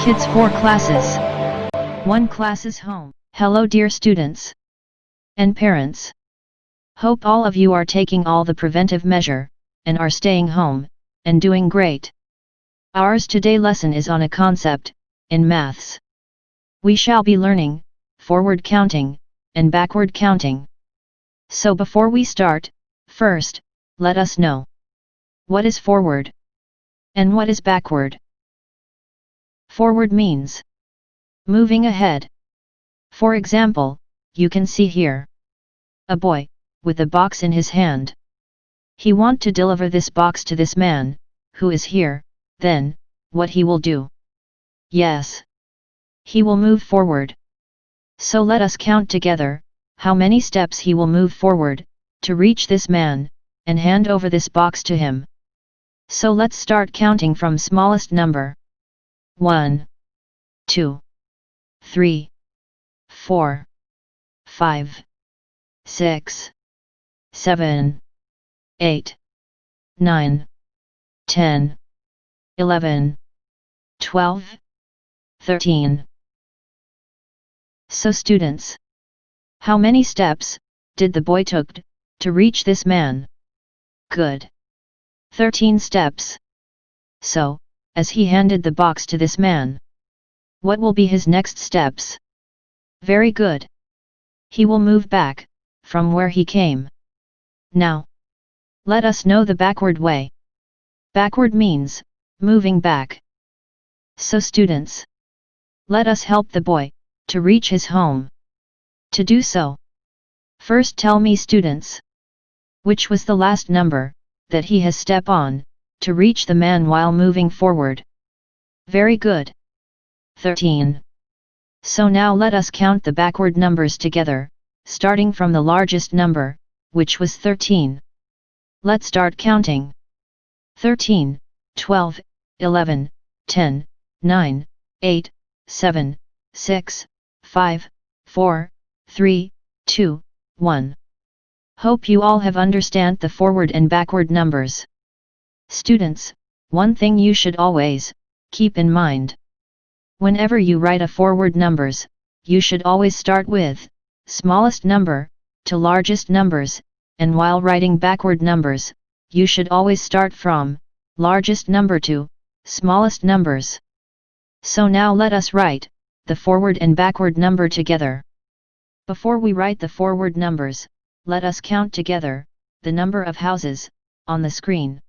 Kids 4 classes. 1 class is home. Hello dear students and parents. Hope all of you are taking all the preventive measure, and are staying home, and doing great. Ours today lesson is on a concept, in maths. We shall be learning, forward counting, and backward counting. So before we start, first, let us know. What is forward? And what is backward? Forward means moving ahead. For example, you can see here a boy with a box in his hand. He want to deliver this box to this man who is here. Then what he will do? Yes, he will move forward. So let us count together how many steps he will move forward to reach this man and hand over this box to him. So let's start counting from smallest number. 1, 2, 3, 4, 5, 6, 7, 8, 9, 10, 11, 12, 13. So students, how many steps did the boy took to reach this man? Good. 13 steps. So, as he handed the box to this man, what will be his next steps? Very good. He will move back from where he came. Now, let us know the backward way. Backward means moving back. So students, let us help the boy to reach his home. To do so, first tell me students, which was the last number that he has stepped on to reach the man while moving forward? Very good. 13. So now let us count the backward numbers together, starting from the largest number, which was 13. Let's start counting. 13, 12, 11, 10, 9, 8, 7, 6, 5, 4, 3, 2, 1. Hope you all have understand the forward and backward numbers. Students, one thing you should always keep in mind. Whenever you write a forward numbers, you should always start with smallest number to largest numbers, and while writing backward numbers, you should always start from largest number to smallest numbers. So now let us write the forward and backward number together. Before we write the forward numbers, let us count together the number of houses on the screen.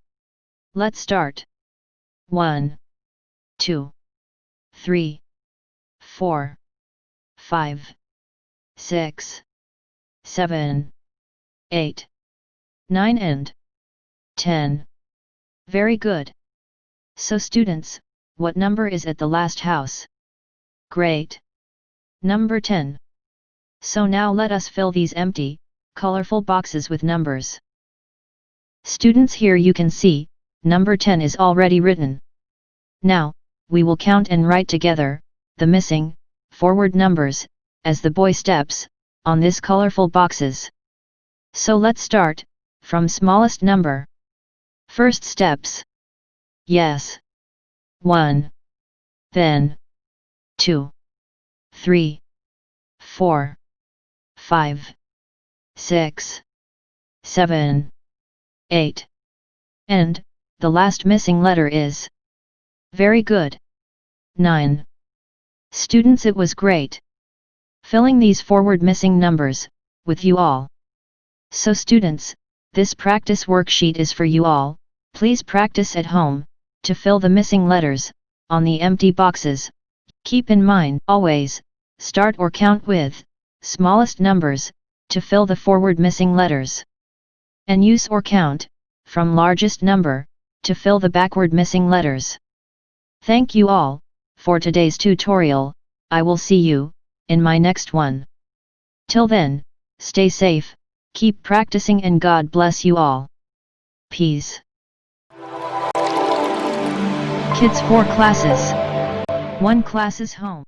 Let's start. 1, 2, 3, 4, 5, 6, 7, 8, 9 and 10. Very good. So students, what number is at the last house? Great. Number 10. So now let us fill these empty, colorful boxes with numbers. Students, here you can see, number 10 is already written. Now, we will count and write together the missing, forward numbers, as the boy steps on this colorful boxes. So let's start from smallest number. First steps. Yes. 1. Then 2, 3, 4, 5, 6, 7, 8. And the last missing letter is very good. 9. Students, it was great filling these forward missing numbers with you all. So students, this practice worksheet is for you all. Please practice at home to fill the missing letters on the empty boxes. Keep in mind always start or count with smallest numbers to fill the forward missing letters, and use or count from largest number to fill the backward missing letters. Thank you all for today's tutorial. I will see you in my next one. Till then, stay safe, keep practicing, and God bless you all. Peace. Kids 4 classes. 1 class is home.